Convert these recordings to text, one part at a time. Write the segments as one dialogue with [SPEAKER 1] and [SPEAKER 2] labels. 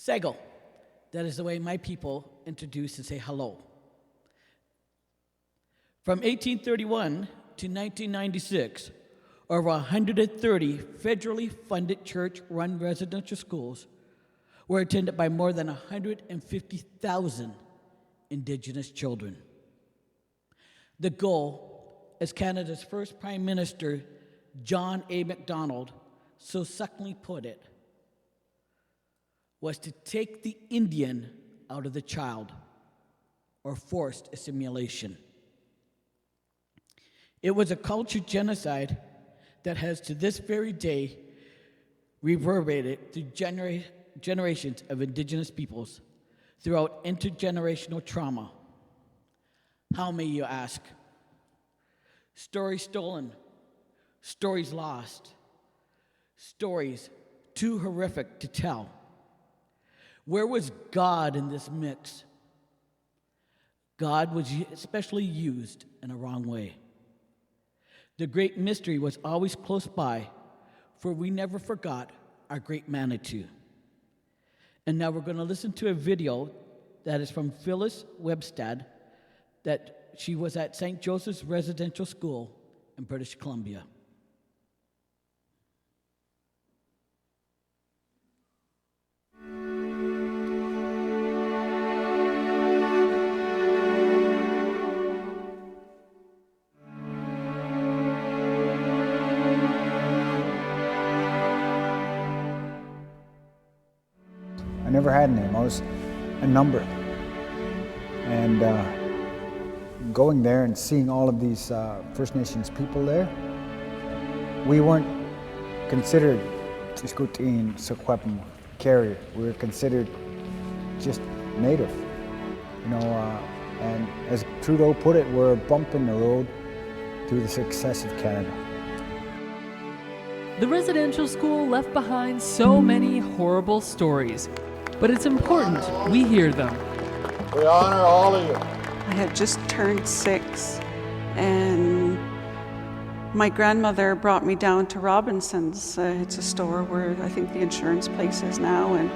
[SPEAKER 1] Sego. That is the way my people introduce and say hello. From 1831 to 1996, over 130 federally funded church-run residential schools were attended by more than 150,000 Indigenous children. The goal, as Canada's first Prime Minister, John A. Macdonald, so succinctly put it, was to take the Indian out of the child, or forced assimilation. It was a culture genocide that has to this very day reverberated through generations of Indigenous peoples throughout intergenerational trauma. How may you ask? Stories stolen, stories lost, stories too horrific to tell. Where was God in this mix? God was especially used in a wrong way. The great mystery was always close by, for we never forgot our great Manitou. And now we're going to listen to a video that is from Phyllis Webstad, that she was at St. Joseph's Residential School in British Columbia.
[SPEAKER 2] I never had a name, I was a number. And going there and seeing all of these First Nations people there, we weren't considered Tiskutiin, Secwepemc, Carrier. We were considered just native, and as Trudeau put it, we're a bump in the road to the success of Canada.
[SPEAKER 3] The residential school left behind so many horrible stories, but it's important we hear them.
[SPEAKER 4] We honor all of you.
[SPEAKER 5] I had just turned 6, and my grandmother brought me down to Robinson's. It's a store where I think the insurance place is now, and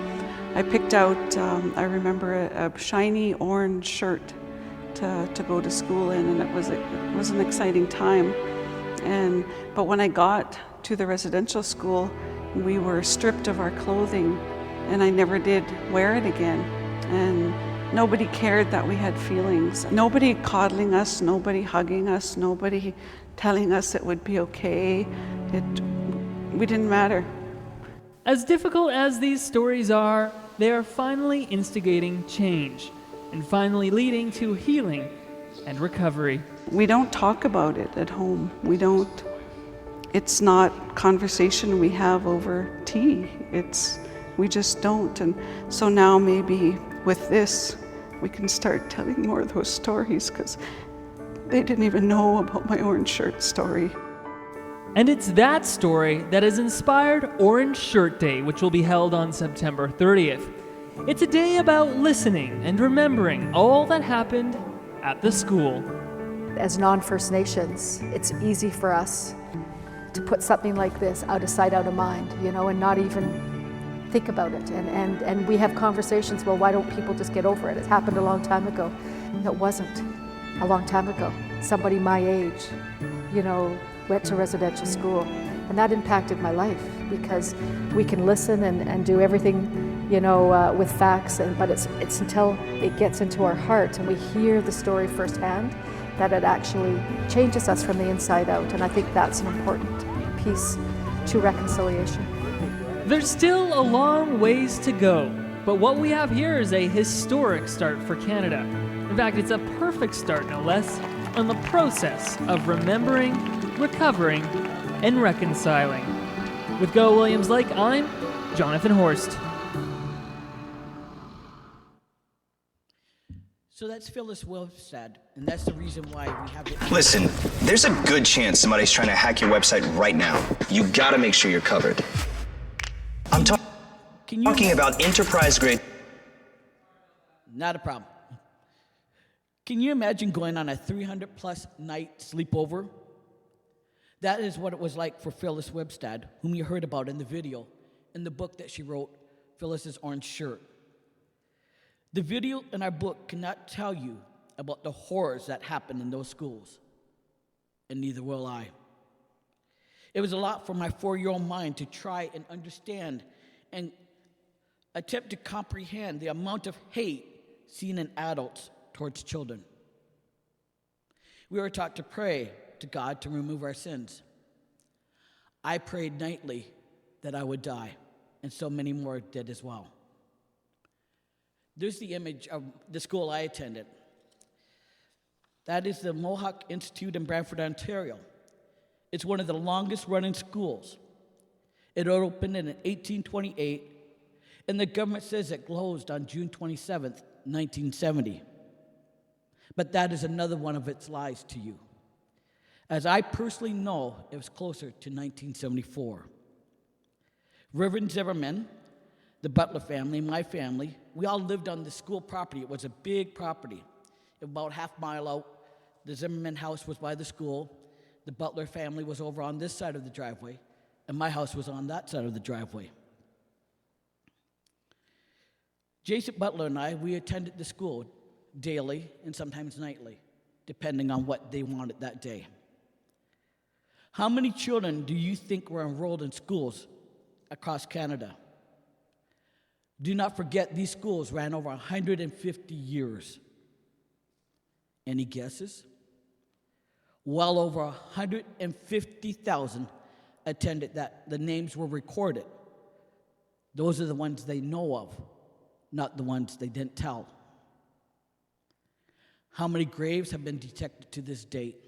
[SPEAKER 5] I picked out, I remember a shiny orange shirt to go to school in, and it was an exciting time. But when I got to the residential school, we were stripped of our clothing, and I never did wear it again. And nobody cared that we had feelings. Nobody coddling us, nobody hugging us, nobody telling us it would be okay. We didn't matter.
[SPEAKER 3] As difficult as these stories are, they are finally instigating change and finally leading to healing and recovery.
[SPEAKER 5] We don't talk about it at home. It's not conversation we have over tea. We just don't. And so now maybe with this, we can start telling more of those stories, because they didn't even know about my orange shirt story.
[SPEAKER 3] And it's that story that has inspired Orange Shirt Day, which will be held on September 30th. It's a day about listening and remembering all that happened at the school.
[SPEAKER 6] As non-First Nations, it's easy for us to put something like this out of sight, out of mind, and not even think about it. And we have conversations, well, why don't people just get over it? It happened a long time ago. It wasn't a long time ago. Somebody my age, went to residential school, and that impacted my life, because we can listen and do everything, with facts, but it's until it gets into our heart and we hear the story firsthand that it actually changes us from the inside out. And I think that's an important piece to reconciliation.
[SPEAKER 3] There's still a long ways to go, but what we have here is a historic start for Canada. In fact, it's a perfect start, no less, on the process of remembering, recovering, and reconciling. With Go Williams Lake, I'm Jonathan Horst.
[SPEAKER 1] So that's Phyllis Webstad, and that's the reason why we have it.
[SPEAKER 7] Listen, there's a good chance somebody's trying to hack your website right now. You gotta make sure you're covered. I'm talking about enterprise-grade.
[SPEAKER 1] Not a problem. Can you imagine going on a 300-plus night sleepover? That is what it was like for Phyllis Webstad, whom you heard about in the video, in the book that she wrote, Phyllis's Orange Shirt. The video in our book cannot tell you about the horrors that happened in those schools, and neither will I. It was a lot for my 4-year-old mind to try and understand and attempt to comprehend the amount of hate seen in adults towards children. We were taught to pray to God to remove our sins. I prayed nightly that I would die, and so many more did as well. There's the image of the school I attended. That is the Mohawk Institute in Brantford, Ontario. It's one of the longest running schools. It opened in 1828, and the government says it closed on June 27th, 1970. But that is another one of its lies to you. As I personally know, it was closer to 1974. Reverend Zimmerman, the Butler family, my family, we all lived on the school property. It was a big property, about half-mile out. The Zimmerman house was by the school. The Butler family was over on this side of the driveway, and my house was on that side of the driveway. Jason Butler and I, we attended the school daily and sometimes nightly, depending on what they wanted that day. How many children do you think were enrolled in schools across Canada? Do not forget, these schools ran over 150 years. Any guesses? Well over 150,000 attended that. The names were recorded. Those are the ones they know of, not the ones they didn't tell. How many graves have been detected to this date?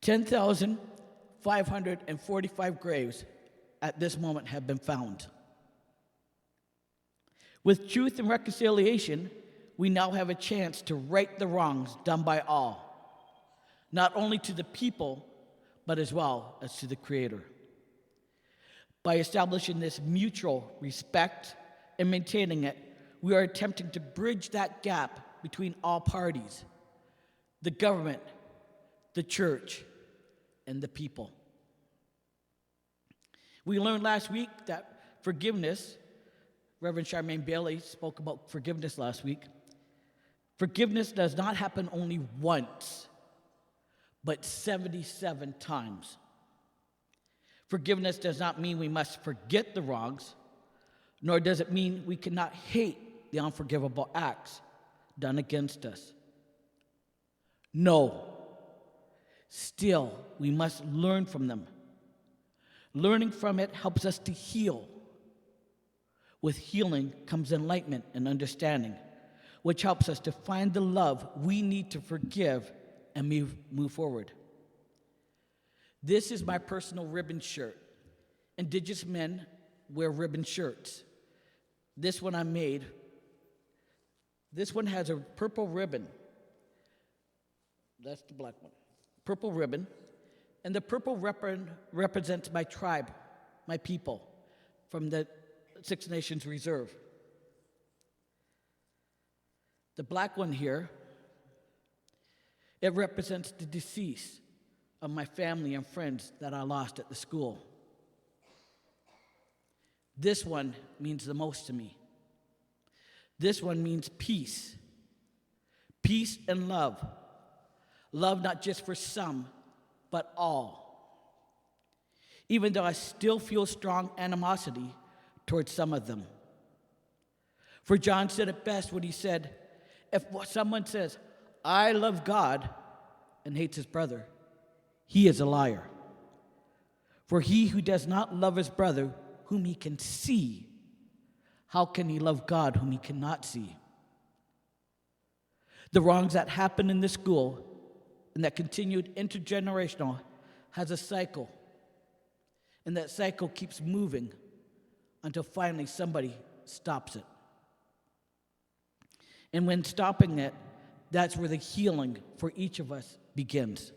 [SPEAKER 1] $10,545 graves at this moment have been found. With truth and reconciliation, we now have a chance to right the wrongs done by all, not only to the people, but as well as to the Creator. By establishing this mutual respect and maintaining it, we are attempting to bridge that gap between all parties, the government, the church, and the people. We learned last week that forgiveness, Reverend Charmaine Bailey spoke about forgiveness last week. Forgiveness does not happen only once, but 77 times. Forgiveness does not mean we must forget the wrongs, nor does it mean we cannot hate the unforgivable acts done against us. No. Still, we must learn from them. Learning from it helps us to heal. With healing comes enlightenment and understanding, which helps us to find the love we need to forgive and move forward. This is my personal ribbon shirt. Indigenous men wear ribbon shirts. This one I made. This one has a purple ribbon. That's the black one. Purple ribbon. And the purple represents my tribe, my people, from the Six Nations Reserve. The black one here, it represents the deceased of my family and friends that I lost at the school. This one means the most to me. This one means peace. Peace and love. Love not just for some, but all. Even though I still feel strong animosity towards some of them. For John said it best when he said, if someone says, I love God, and hates his brother, he is a liar. For he who does not love his brother, whom he can see, how can he love God whom he cannot see? The wrongs that happened in this school and that continued intergenerational has a cycle. And that cycle keeps moving until finally somebody stops it. And when stopping it, that's where the healing for each of us begins.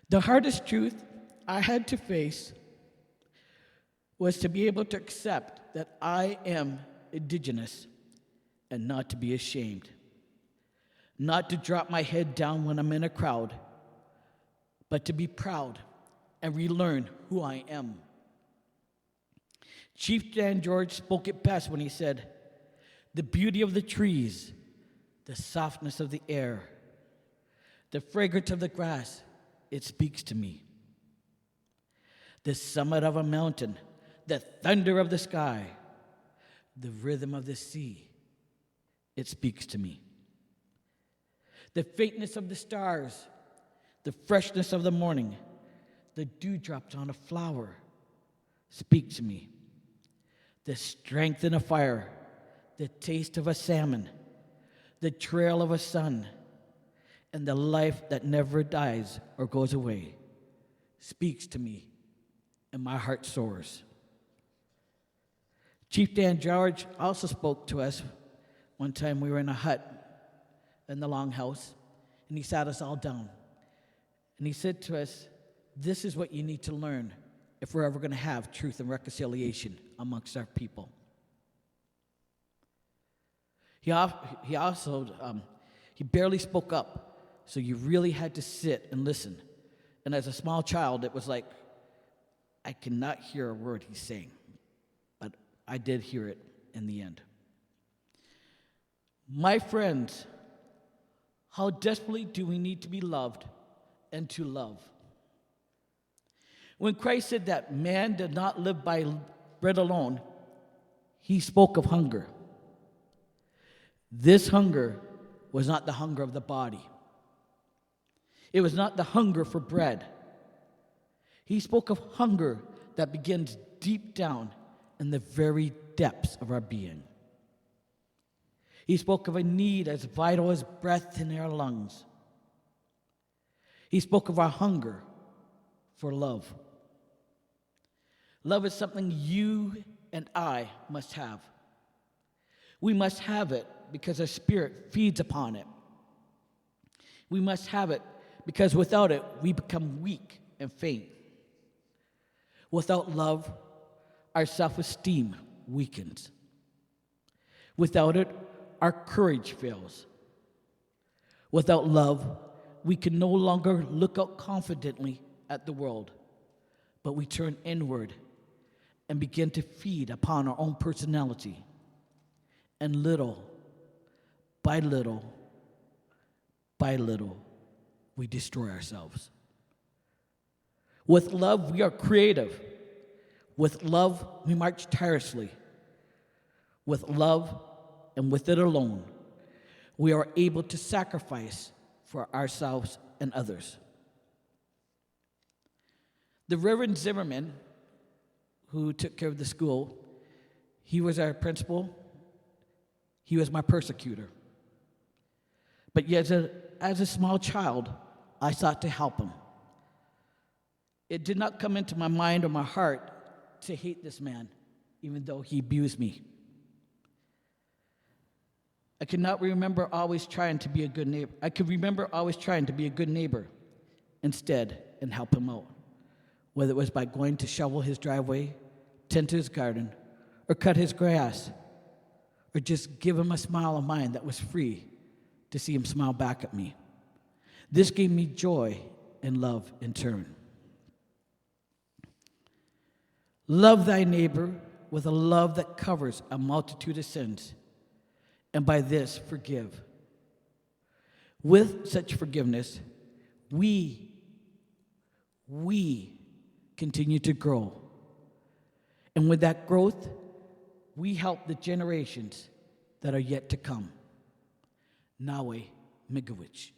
[SPEAKER 1] The hardest truth I had to face was to be able to accept that I am Indigenous and not to be ashamed. Not to drop my head down when I'm in a crowd, but to be proud and relearn who I am. Chief Dan George spoke it best when he said, "The beauty of the trees, the softness of the air, the fragrance of the grass, it speaks to me. The summit of a mountain, the thunder of the sky, the rhythm of the sea, it speaks to me. The faintness of the stars, the freshness of the morning, the dewdrops on a flower, speak to me. The strength in a fire, the taste of a salmon, the trail of a sun, and the life that never dies or goes away, speaks to me, and my heart soars." Chief Dan George also spoke to us one time. We were in a hut in the longhouse, and he sat us all down. And he said to us, "This is what you need to learn if we're ever going to have truth and reconciliation amongst our people." He barely spoke up, so you really had to sit and listen. And as a small child, it was like, I cannot hear a word he's saying, but I did hear it in the end. My friends, how desperately do we need to be loved and to love? When Christ said that man did not live by bread alone, he spoke of hunger. This hunger was not the hunger of the body. It was not the hunger for bread. He spoke of hunger that begins deep down in the very depths of our being. He spoke of a need as vital as breath in our lungs. He spoke of our hunger for love. Love is something you and I must have. We must have it because our spirit feeds upon it. We must have it because without it, we become weak and faint. Without love, our self-esteem weakens. Without it, our courage fails. Without love, we can no longer look out confidently at the world, but we turn inward and begin to feed upon our own personality. And little by little, we destroy ourselves. With love, we are creative. With love, we march tirelessly. With love, and with it alone, we are able to sacrifice for ourselves and others. The Reverend Zimmerman, who took care of the school, he was our principal. He was my persecutor. But yet, as a small child, I sought to help him. It did not come into my mind or my heart to hate this man, even though he abused me. I could remember always trying to be a good neighbor instead and help him out, whether it was by going to shovel his driveway, tend to his garden, or cut his grass, or just give him a smile of mine that was free to see him smile back at me. This gave me joy and love in turn. Love thy neighbor with a love that covers a multitude of sins, and by this forgive. With such forgiveness, we continue to grow. And with that growth, we help the generations that are yet to come. Nawe Migovich.